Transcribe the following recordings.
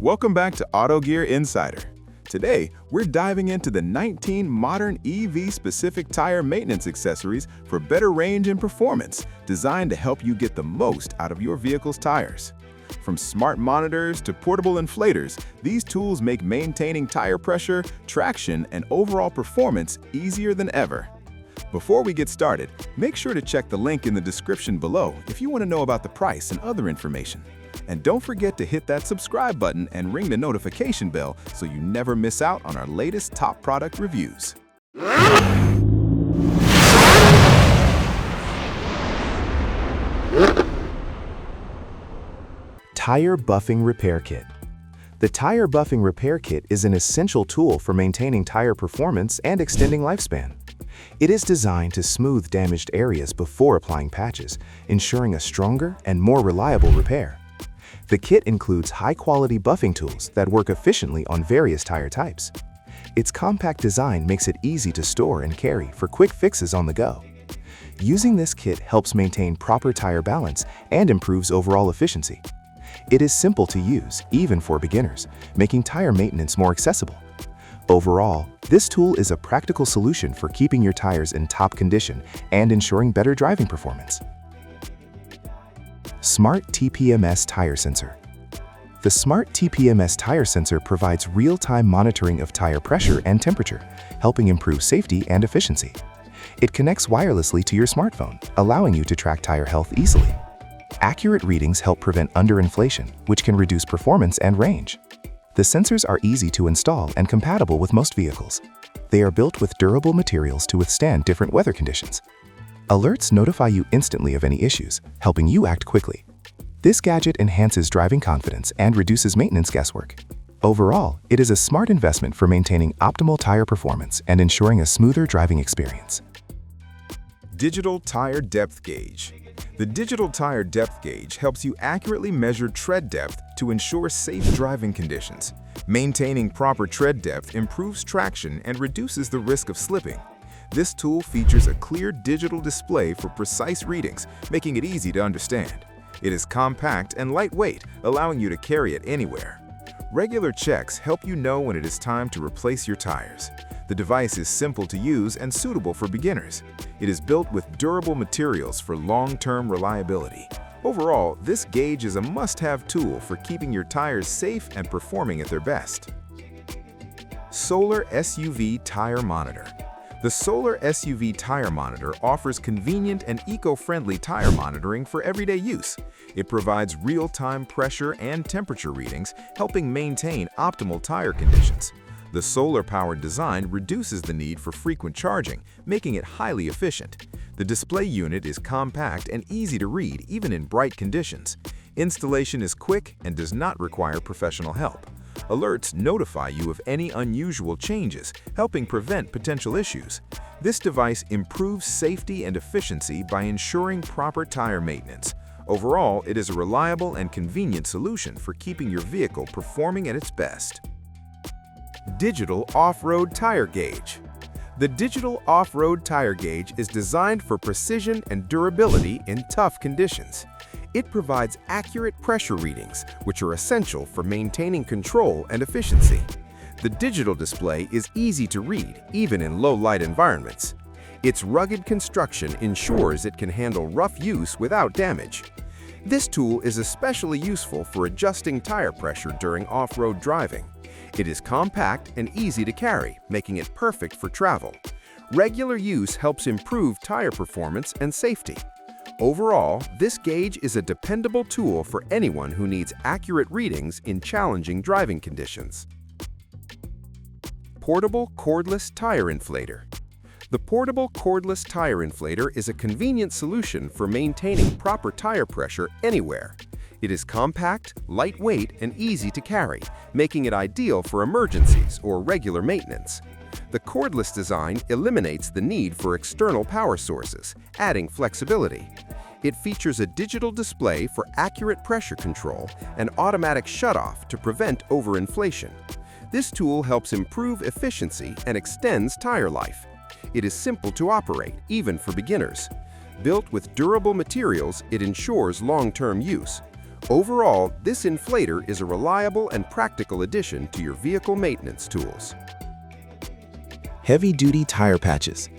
Welcome back to Auto Gear Insider. Today, we're diving into the 19 modern EV-specific tire maintenance accessories for better range and performance, designed to help you get the most out of your vehicle's tires. From smart monitors to portable inflators, these tools make maintaining tire pressure, traction, and overall performance easier than ever. Before we get started, make sure to check the link in the description below if you want to know about the price and other information. And don't forget to hit that subscribe button and ring the notification bell so you never miss out on our latest top product reviews. Tire Buffing Repair Kit. The Tire Buffing Repair Kit is an essential tool for maintaining tire performance and extending lifespan. It is designed to smooth damaged areas before applying patches, ensuring a stronger and more reliable repair. The kit includes high-quality buffing tools that work efficiently on various tire types. Its compact design makes it easy to store and carry for quick fixes on the go. Using this kit helps maintain proper tire balance and improves overall efficiency. It is simple to use, even for beginners, making tire maintenance more accessible. Overall, this tool is a practical solution for keeping your tires in top condition and ensuring better driving performance. Smart TPMS Tire Sensor. The Smart TPMS Tire Sensor provides real-time monitoring of tire pressure and temperature, helping improve safety and efficiency. It connects wirelessly to your smartphone, allowing you to track tire health easily. Accurate readings help prevent underinflation, which can reduce performance and range. The sensors are easy to install and compatible with most vehicles. They are built with durable materials to withstand different weather conditions. Alerts notify you instantly of any issues, helping you act quickly. This gadget enhances driving confidence and reduces maintenance guesswork. Overall, it is a smart investment for maintaining optimal tire performance and ensuring a smoother driving experience. Digital Tire Depth Gauge. The Digital Tire Depth Gauge helps you accurately measure tread depth to ensure safe driving conditions. Maintaining proper tread depth improves traction and reduces the risk of slipping. This tool features a clear digital display for precise readings, making it easy to understand. It is compact and lightweight, allowing you to carry it anywhere. Regular checks help you know when it is time to replace your tires. The device is simple to use and suitable for beginners. It is built with durable materials for long-term reliability. Overall, this gauge is a must-have tool for keeping your tires safe and performing at their best. Solar SUV Tire Monitor. The Solar SUV Tire Monitor offers convenient and eco-friendly tire monitoring for everyday use. It provides real-time pressure and temperature readings, helping maintain optimal tire conditions. The solar-powered design reduces the need for frequent charging, making it highly efficient. The display unit is compact and easy to read even in bright conditions. Installation is quick and does not require professional help. Alerts notify you of any unusual changes, helping prevent potential issues. This device improves safety and efficiency by ensuring proper tire maintenance. Overall, it is a reliable and convenient solution for keeping your vehicle performing at its best. Digital Off-Road Tire Gauge. The Digital Off-Road Tire Gauge is designed for precision and durability in tough conditions. It provides accurate pressure readings, which are essential for maintaining control and efficiency. The digital display is easy to read, even in low-light environments. Its rugged construction ensures it can handle rough use without damage. This tool is especially useful for adjusting tire pressure during off-road driving. It is compact and easy to carry, making it perfect for travel. Regular use helps improve tire performance and safety. Overall, this gauge is a dependable tool for anyone who needs accurate readings in challenging driving conditions. Portable Cordless Tire Inflator. The portable cordless tire inflator is a convenient solution for maintaining proper tire pressure anywhere. It is compact, lightweight, and easy to carry, making it ideal for emergencies or regular maintenance. The cordless design eliminates the need for external power sources, adding flexibility. It features a digital display for accurate pressure control and automatic shutoff to prevent overinflation. This tool helps improve efficiency and extends tire life. It is simple to operate, even for beginners. Built with durable materials, it ensures long-term use. Overall, this inflator is a reliable and practical addition to your vehicle maintenance tools. Heavy-duty tire patches.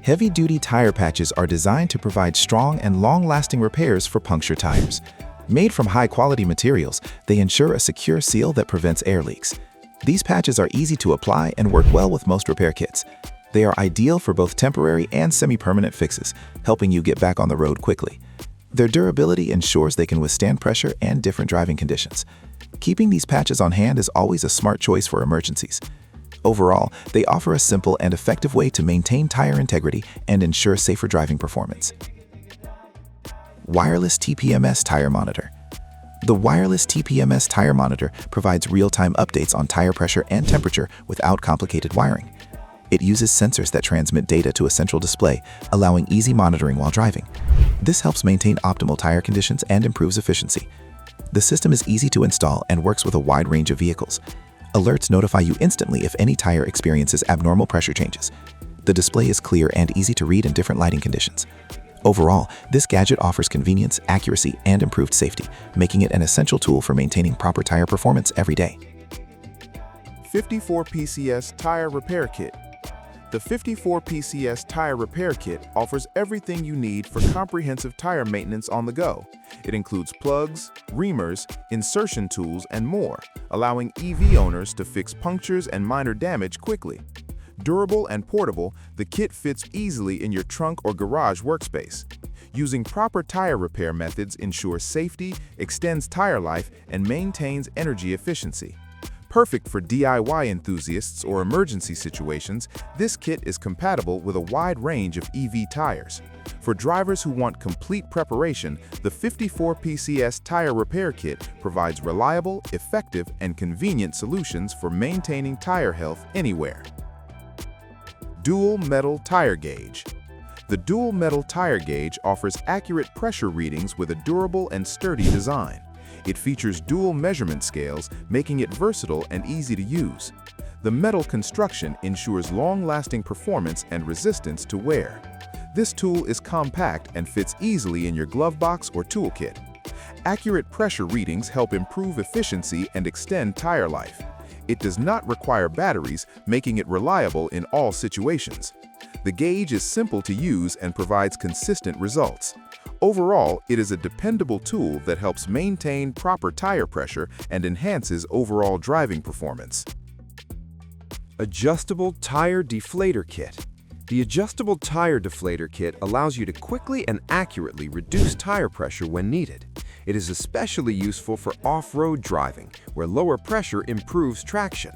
Heavy-duty tire patches are designed to provide strong and long-lasting repairs for punctured tires. Made from high-quality materials, they ensure a secure seal that prevents air leaks. These patches are easy to apply and work well with most repair kits. They are ideal for both temporary and semi-permanent fixes, helping you get back on the road quickly. Their durability ensures they can withstand pressure and different driving conditions. Keeping these patches on hand is always a smart choice for emergencies. Overall, they offer a simple and effective way to maintain tire integrity and ensure safer driving performance. Wireless TPMS Tire Monitor. The wireless TPMS tire monitor provides real-time updates on tire pressure and temperature without complicated wiring. It uses sensors that transmit data to a central display, allowing easy monitoring while driving. This helps maintain optimal tire conditions and improves efficiency. The system is easy to install and works with a wide range of vehicles. Alerts notify you instantly if any tire experiences abnormal pressure changes. The display is clear and easy to read in different lighting conditions. Overall, this gadget offers convenience, accuracy, and improved safety, making it an essential tool for maintaining proper tire performance every day. 54 PCS Tire Repair Kit. The 54 PCS Tire Repair Kit offers everything you need for comprehensive tire maintenance on the go. It includes plugs, reamers, insertion tools, and more, allowing EV owners to fix punctures and minor damage quickly. Durable and portable, the kit fits easily in your trunk or garage workspace. Using proper tire repair methods ensures safety, extends tire life, and maintains energy efficiency. Perfect for DIY enthusiasts or emergency situations, this kit is compatible with a wide range of EV tires. For drivers who want complete preparation, the 54 PCS Tire Repair Kit provides reliable, effective, and convenient solutions for maintaining tire health anywhere. Dual Metal Tire Gauge. The Dual Metal Tire Gauge offers accurate pressure readings with a durable and sturdy design. It features dual measurement scales, making it versatile and easy to use. The metal construction ensures long-lasting performance and resistance to wear. This tool is compact and fits easily in your glove box or toolkit. Accurate pressure readings help improve efficiency and extend tire life. It does not require batteries, making it reliable in all situations. The gauge is simple to use and provides consistent results. Overall, it is a dependable tool that helps maintain proper tire pressure and enhances overall driving performance. Adjustable Tire Deflator Kit. The Adjustable Tire Deflator Kit allows you to quickly and accurately reduce tire pressure when needed. It is especially useful for off-road driving, where lower pressure improves traction.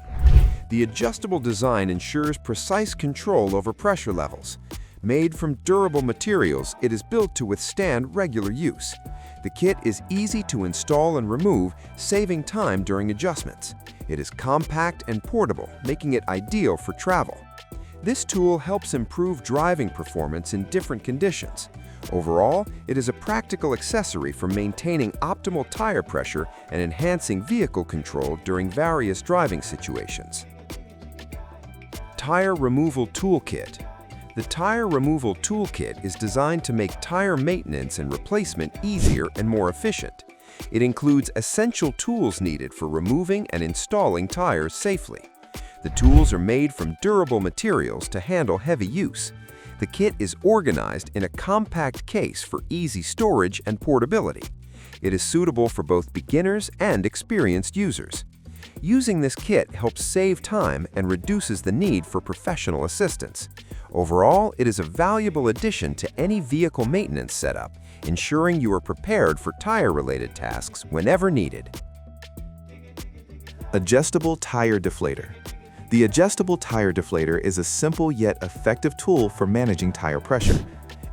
The adjustable design ensures precise control over pressure levels. Made from durable materials, it is built to withstand regular use. The kit is easy to install and remove, saving time during adjustments. It is compact and portable, making it ideal for travel. This tool helps improve driving performance in different conditions. Overall, it is a practical accessory for maintaining optimal tire pressure and enhancing vehicle control during various driving situations. Tire Removal Toolkit. The Tire Removal Toolkit is designed to make tire maintenance and replacement easier and more efficient. It includes essential tools needed for removing and installing tires safely. The tools are made from durable materials to handle heavy use. The kit is organized in a compact case for easy storage and portability. It is suitable for both beginners and experienced users. Using this kit helps save time and reduces the need for professional assistance. Overall, it is a valuable addition to any vehicle maintenance setup, ensuring you are prepared for tire-related tasks whenever needed. Adjustable Tire Deflator. The adjustable tire deflator is a simple yet effective tool for managing tire pressure.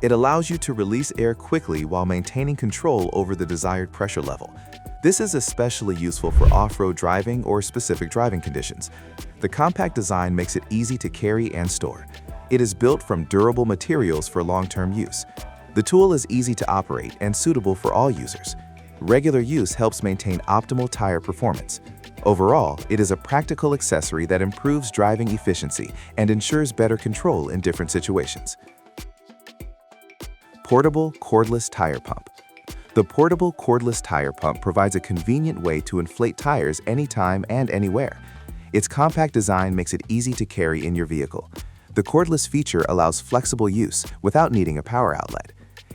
It allows you to release air quickly while maintaining control over the desired pressure level. This is especially useful for off-road driving or specific driving conditions. The compact design makes it easy to carry and store. It is built from durable materials for long-term use. The tool is easy to operate and suitable for all users. Regular use helps maintain optimal tire performance. Overall, it is a practical accessory that improves driving efficiency and ensures better control in different situations. Portable Cordless Tire Pump. The portable cordless tire pump provides a convenient way to inflate tires anytime and anywhere. Its compact design makes it easy to carry in your vehicle. The cordless feature allows flexible use without needing a power outlet.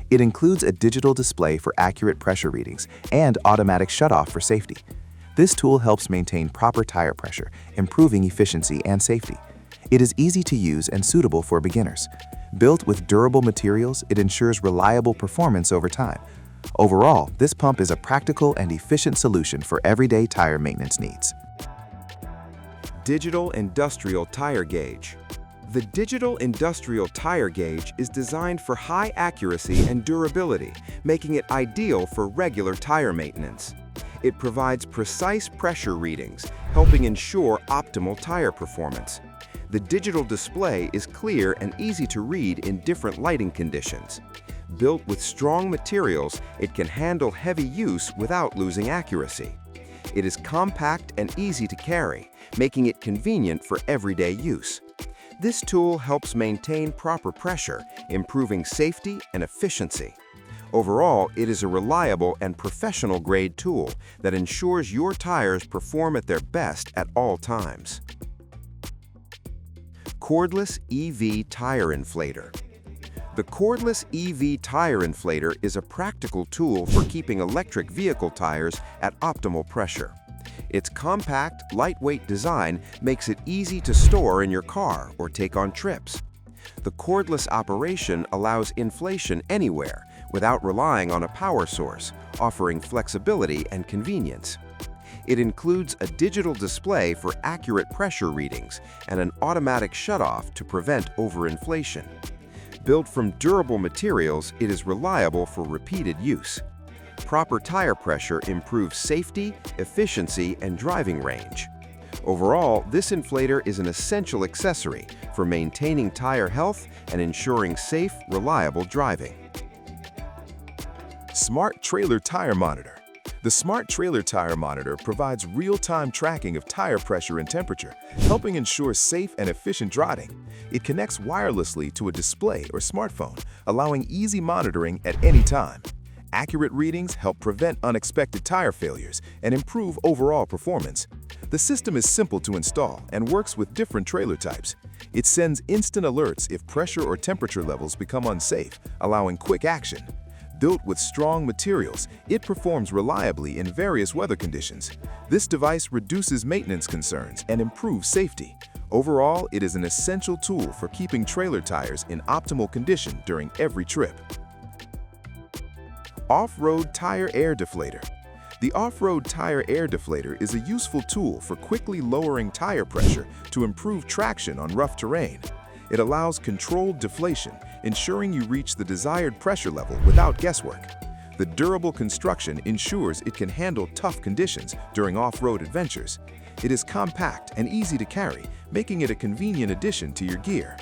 It includes a digital display for accurate pressure readings and automatic shutoff for safety. This tool helps maintain proper tire pressure, improving efficiency and safety. It is easy to use and suitable for beginners. Built with durable materials, it ensures reliable performance over time. Overall, this pump is a practical and efficient solution for everyday tire maintenance needs. Digital Industrial Tire Gauge. The Digital Industrial Tire Gauge is designed for high accuracy and durability, making it ideal for regular tire maintenance. It provides precise pressure readings, helping ensure optimal tire performance. The digital display is clear and easy to read in different lighting conditions. Built with strong materials, it can handle heavy use without losing accuracy. It is compact and easy to carry, making it convenient for everyday use. This tool helps maintain proper pressure, improving safety and efficiency. Overall, it is a reliable and professional-grade tool that ensures your tires perform at their best at all times. Cordless EV Tire Inflator. The cordless EV tire inflator is a practical tool for keeping electric vehicle tires at optimal pressure. Its compact, lightweight design makes it easy to store in your car or take on trips. The cordless operation allows inflation anywhere without relying on a power source, offering flexibility and convenience. It includes a digital display for accurate pressure readings and an automatic shutoff to prevent overinflation. Built from durable materials, it is reliable for repeated use. Proper tire pressure improves safety, efficiency, and driving range. Overall, this inflator is an essential accessory for maintaining tire health and ensuring safe, reliable driving. Smart Trailer Tire Monitor. The Smart Trailer Tire Monitor provides real-time tracking of tire pressure and temperature, helping ensure safe and efficient driving. It connects wirelessly to a display or smartphone, allowing easy monitoring at any time. Accurate readings help prevent unexpected tire failures and improve overall performance. The system is simple to install and works with different trailer types. It sends instant alerts if pressure or temperature levels become unsafe, allowing quick action. Built with strong materials, it performs reliably in various weather conditions. This device reduces maintenance concerns and improves safety. Overall, it is an essential tool for keeping trailer tires in optimal condition during every trip. Off-road Tire Air Deflator. The off-road tire air deflator is a useful tool for quickly lowering tire pressure to improve traction on rough terrain. It allows controlled deflation, ensuring you reach the desired pressure level without guesswork. The durable construction ensures it can handle tough conditions during off-road adventures. It is compact and easy to carry, making it a convenient addition to your gear.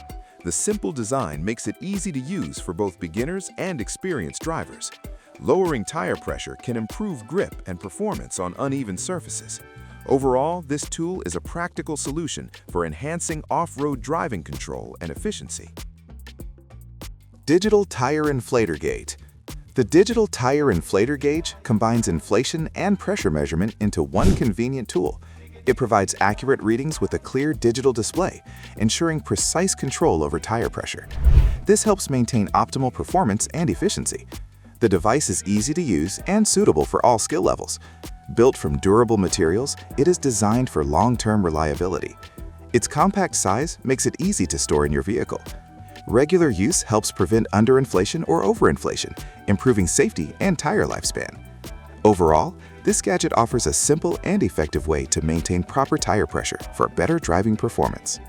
The simple design makes it easy to use for both beginners and experienced drivers. Lowering tire pressure can improve grip and performance on uneven surfaces. Overall, this tool is a practical solution for enhancing off-road driving control and efficiency. Digital Tire Inflator Gauge. The Digital Tire Inflator Gauge combines inflation and pressure measurement into one convenient tool. It provides accurate readings with a clear digital display, ensuring precise control over tire pressure. This helps maintain optimal performance and efficiency. The device is easy to use and suitable for all skill levels. Built from durable materials, it is designed for long-term reliability. Its compact size makes it easy to store in your vehicle. Regular use helps prevent underinflation or overinflation, improving safety and tire lifespan. Overall, this gadget offers a simple and effective way to maintain proper tire pressure for better driving performance.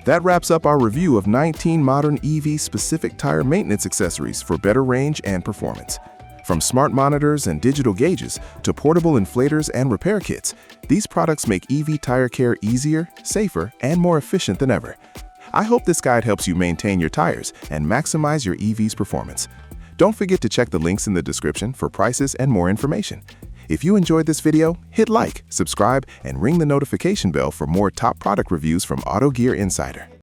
That wraps up our review of 19 modern EV-specific tire maintenance accessories for better range and performance. From smart monitors and digital gauges to portable inflators and repair kits, these products make EV tire care easier, safer, and more efficient than ever. I hope this guide helps you maintain your tires and maximize your EV's performance. Don't forget to check the links in the description for prices and more information. If you enjoyed this video, hit like, subscribe, and ring the notification bell for more top product reviews from Auto Gear Insider.